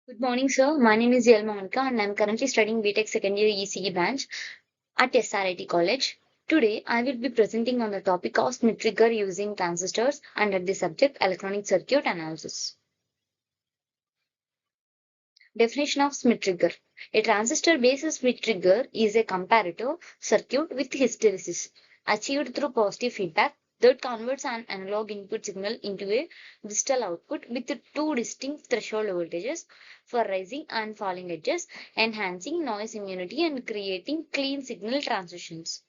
Good morning, sir. My name is Yelma Monica and I'm currently studying BTech second year ECE branch at SRIT College. Today, I will be presenting on the topic of Smith trigger using transistors under the subject electronic circuit analysis. Definition of Smith trigger. A transistor-based Smith trigger is a comparator circuit with hysteresis achieved through positive feedback that converts an analog input signal into a digital output with two distinct threshold voltages for rising and falling edges, enhancing noise immunity and creating clean signal transitions.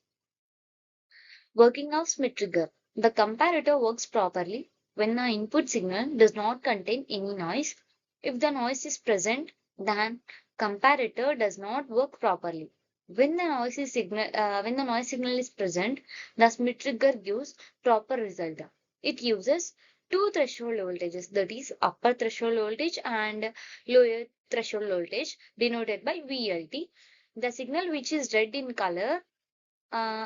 Working of Smith trigger. The comparator works properly when the input signal does not contain any noise. If the noise is present, then comparator does not work properly. When the noise signal is present, the Smith trigger gives proper result. It uses two threshold voltages, that is upper threshold voltage and lower threshold voltage, denoted by VLT. The signal which is red in color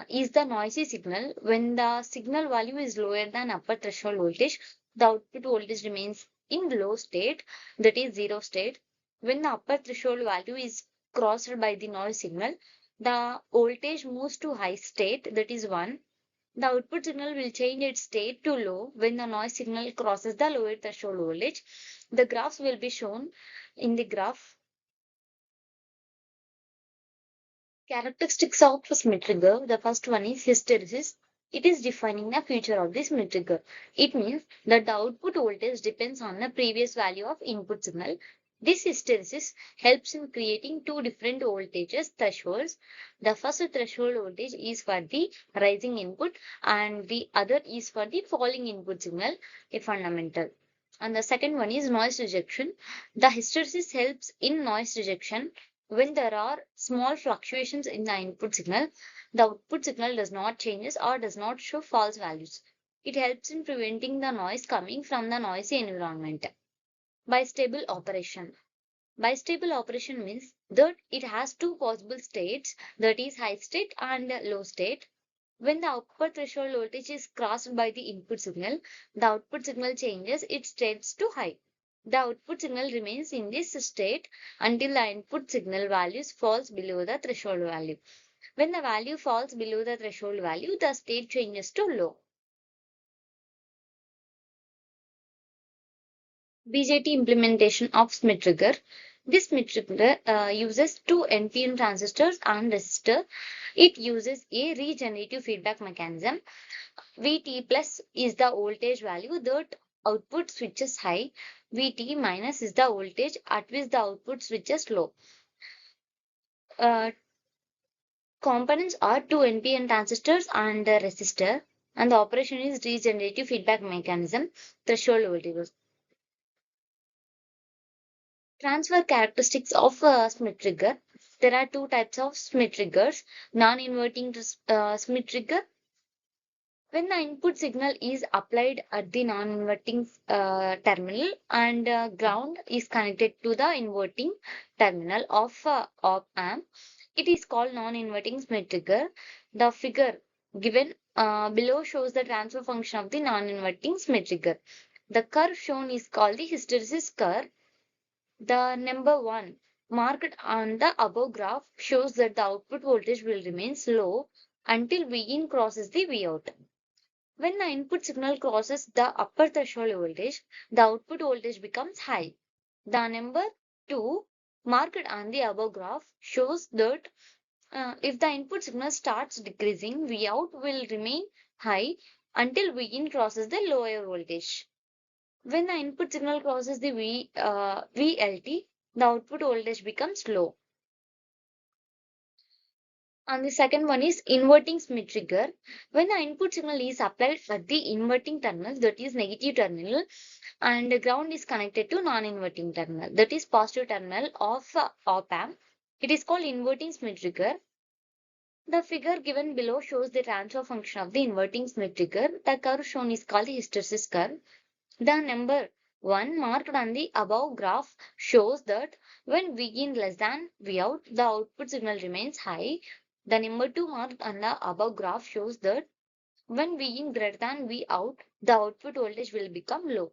is the noisy signal. When the signal value is lower than upper threshold voltage, the output voltage remains in low state, that is zero state. When the upper threshold value is crossed by the noise signal, the voltage moves to high state, that is 1. The output signal will change its state to low when the noise signal crosses the lower threshold voltage. The graphs will be shown in the graph. Characteristics of Smith trigger. The first one is hysteresis. It is defining the future of the Smith trigger. It means that the output voltage depends on the previous value of input signal. This hysteresis helps in creating two different voltages thresholds. The first threshold voltage is for the rising input and the other is for the falling input signal, a fundamental. And the second one is noise rejection. The hysteresis helps in noise rejection. When there are small fluctuations in the input signal, the output signal does not change or does not show false values. It helps in preventing the noise coming from the noisy environment. Bistable operation. Bistable operation means that it has two possible states, that is high state and low state. When the upper threshold voltage is crossed by the input signal, the output signal changes its states to high. The output signal remains in this state until the input signal values falls below the threshold value. When the value falls below the threshold value, the state changes to low. BJT implementation of Smith trigger. This Smith trigger uses two NPN transistors and resistor. It uses a regenerative feedback mechanism. Vt plus is the voltage value that output switches high. Vt minus is the voltage at which the output switches low. Uh, Components are two NPN transistors and a resistor, and the operation is regenerative feedback mechanism, threshold voltage. Transfer characteristics of Smith trigger. There are two types of Smith triggers. Non-inverting Smith trigger. When the input signal is applied at the non-inverting terminal and ground is connected to the inverting terminal of op amp, it is called non-inverting Smith trigger. The figure given below shows the transfer function of the non-inverting Smith trigger. The curve shown is called the hysteresis curve. The number 1 marked on the above graph shows that the output voltage will remain low until Vin crosses the Vout. When the input signal crosses the upper threshold voltage, the output voltage becomes high. The number 2 marked on the above graph shows that if the input signal starts decreasing, Vout will remain high until Vin crosses the lower voltage. When the input signal crosses the VLT, the output voltage becomes low. And the second one is inverting Smith trigger. When the input signal is applied at the inverting terminal, that is negative terminal, and the ground is connected to non-inverting terminal, that is positive terminal of op amp, it is called inverting Smith trigger. The figure given below shows the transfer function of the inverting Smith trigger. The curve shown is called the hysteresis curve. The number 1 marked on the above graph shows that when Vin less than Vout, the output signal remains high. The number 2 marked on the above graph shows that when Vin greater than Vout, the output voltage will become low.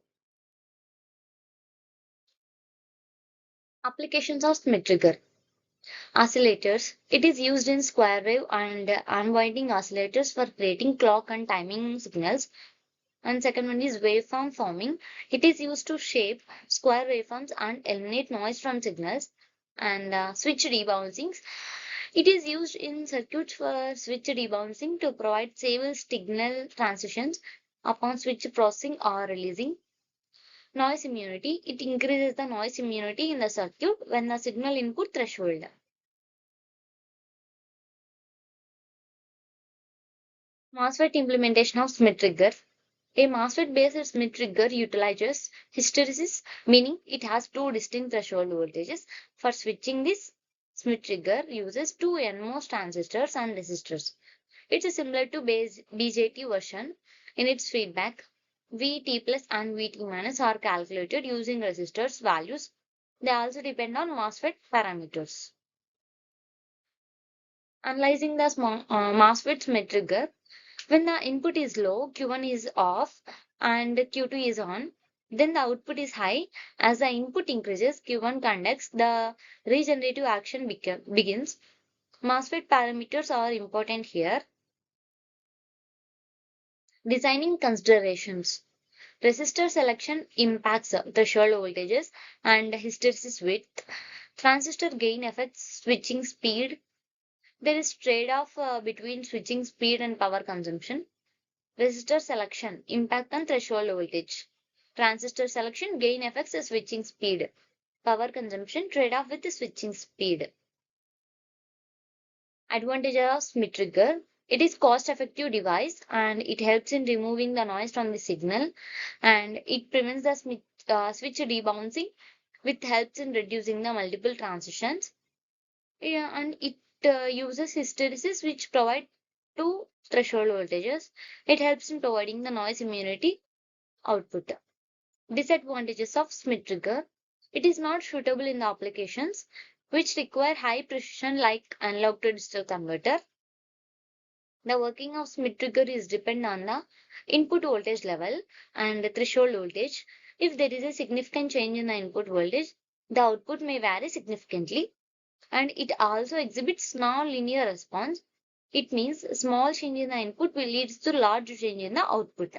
Applications of Smith trigger. Oscillators. It is used in square wave and unwinding oscillators for creating clock and timing signals. And second one is waveform forming. It is used to shape square waveforms and eliminate noise from signals. And switch rebouncings. It is used in circuits for switch rebouncing to provide stable signal transitions upon switch processing or releasing. Noise immunity. It increases the noise immunity in the circuit when the signal input threshold. MOSFET implementation of Smith trigger. A MOSFET-based Smith trigger utilizes hysteresis, meaning it has two distinct threshold voltages. For switching this, Smith trigger uses two NMOS transistors and resistors. It is similar to BJT version. In its feedback, VT plus and VT minus are calculated using resistors values. They also depend on MOSFET parameters. Analyzing the MOSFET Smith trigger, when the input is low, Q1 is off and Q2 is on, then the output is high. As the input increases, Q1 conducts, the regenerative action begins. MOSFET parameters are important here. Designing considerations. Resistor selection impacts threshold voltages and hysteresis width. Transistor gain affects switching speed. There is trade-off between switching speed and power consumption. Resistor selection, impact on threshold voltage. Transistor selection, gain affects the switching speed. Power consumption, trade-off with the switching speed. Advantage of Smith trigger. It is cost-effective device and it helps in removing the noise from the signal and it prevents the switch rebouncing, which helps in reducing the multiple transitions. Yeah, and it uses hysteresis, which provide two threshold voltages. It helps in providing the noise immunity output. Disadvantages of Smith trigger. It is not suitable in the applications which require high precision like analog to digital converter. The working of Smith trigger is depend on the input voltage level and the threshold voltage. If there is a significant change in the input voltage, the output may vary significantly and it also exhibits non-linear response. It means small change in the input will lead to large change in the output.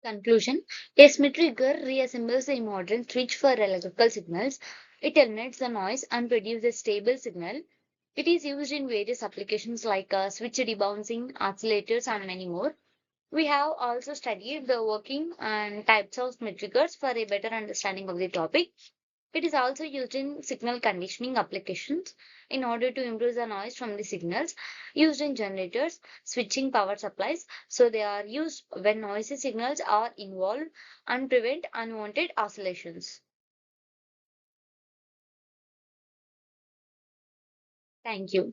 Conclusion. A Smith trigger reassembles a modern switch for electrical signals. It eliminates the noise and produces a stable signal. It is used in various applications like switch rebouncing, oscillators, and many more. We have also studied the working and types of Smith triggers for a better understanding of the topic. It is also used in signal conditioning applications in order to improve the noise from the signals used in generators, switching power supplies. So they are used when noisy signals are involved and prevent unwanted oscillations. Thank you.